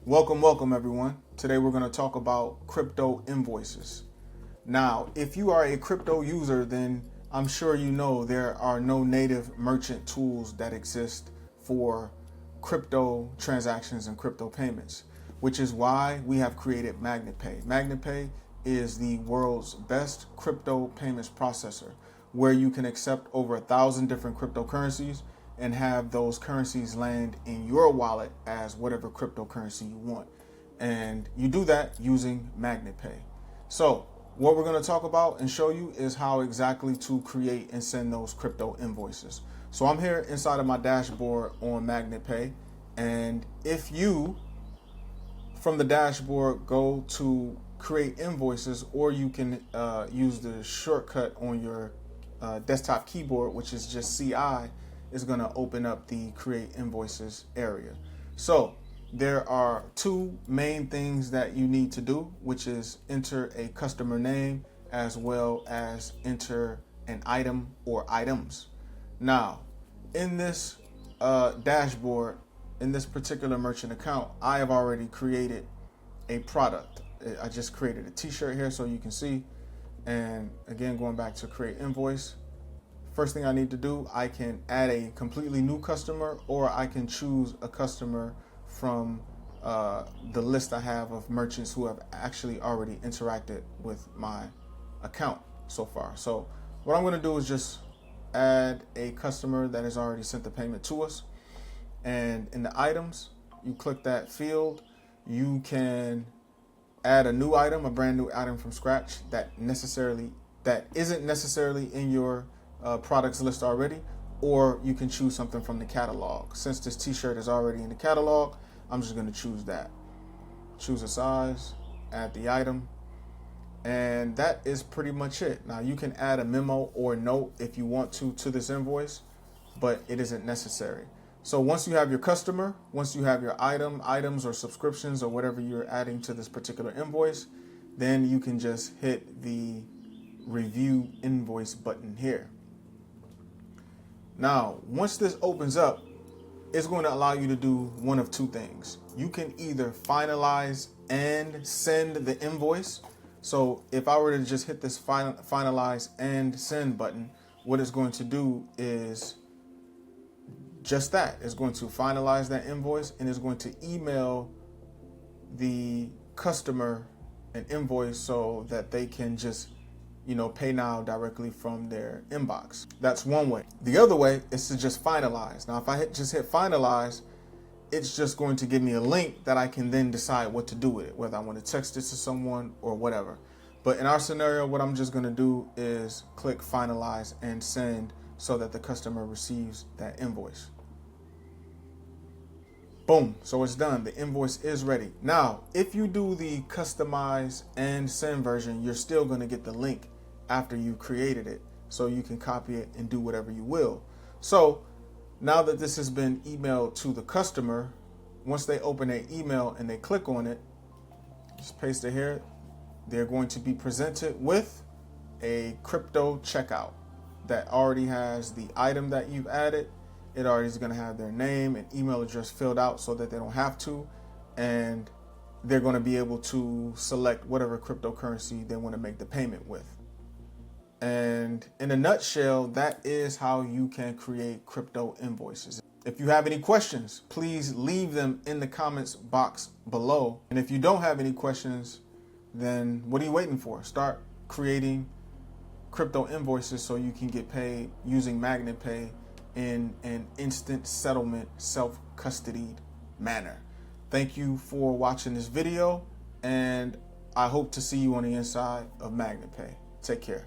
Welcome everyone. Today we're going to talk about crypto invoices. Now, if you are a crypto user, then I'm sure you know there are no native merchant tools that exist for crypto transactions and crypto payments, which is why we have created MagnetPay. MagnetPay is the world's best crypto payments processor, where you can accept over 1,000 different cryptocurrencies and have those currencies land in your wallet as whatever cryptocurrency you want. And you do that using MagnetPay. So what we're going to talk about and show you is how exactly to create and send those crypto invoices. So I'm here inside of my dashboard on MagnetPay. And if you, from the dashboard, go to create invoices, or you can use the shortcut on your desktop keyboard, which is just CI, is going to open up the create invoices area. So there are two main things that you need to do, which is enter a customer name as well as enter an item or items. Now, in this dashboard, in this particular merchant account, I have already created a product. I just created a t-shirt here so you can see. And again, going back to create invoice, first thing I need to do, I can add a completely new customer, or I can choose a customer from the list I have of merchants who have actually already interacted with my account so far. So what I'm going to do is just add a customer that has already sent the payment to us. And in the items, you click that field. You can add a new item, a brand new item from scratch that isn't necessarily in your products list already, or you can choose something from the catalog. Since this t-shirt is already in the catalog, I'm just going to choose that. Choose a size, add the item, and that is pretty much it. Now you can add a memo or note if you want to this invoice, but it isn't necessary. So once you have your customer, once you have your items or subscriptions or whatever you're adding to this particular invoice, then you can just hit the review invoice button here. Now, once this opens up, it's going to allow you to do one of two things. You can either finalize and send the invoice. So if I were to just hit this finalize and send button, what it's going to do is just that. It's going to finalize that invoice, and it's going to email the customer an invoice so that they can just pay now directly from their inbox. That's one way. The other way is to just finalize. Now, if I just hit finalize, it's just going to give me a link that I can then decide what to do with it, whether I want to text it to someone or whatever. But in our scenario, what I'm just going to do is click finalize and send so that the customer receives that invoice. Boom, so it's done. The invoice is ready. Now, if you do the customize and send version, you're still going to get the link after you created it, so you can copy it and do whatever you will. So now that this has been emailed to the customer, once they open their email and they click on it, just paste it here, they're going to be presented with a crypto checkout that already has the item that you've added. It already is going to have their name and email address filled out so that they don't have to, and they're going to be able to select whatever cryptocurrency they want to make the payment with. And in a nutshell, that is how you can create crypto invoices. If you have any questions, please leave them in the comments box below. And if you don't have any questions, then what are you waiting for? Start creating crypto invoices so you can get paid using MagnetPay in an instant settlement, self-custodied manner. Thank you for watching this video, and I hope to see you on the inside of MagnetPay. Take care.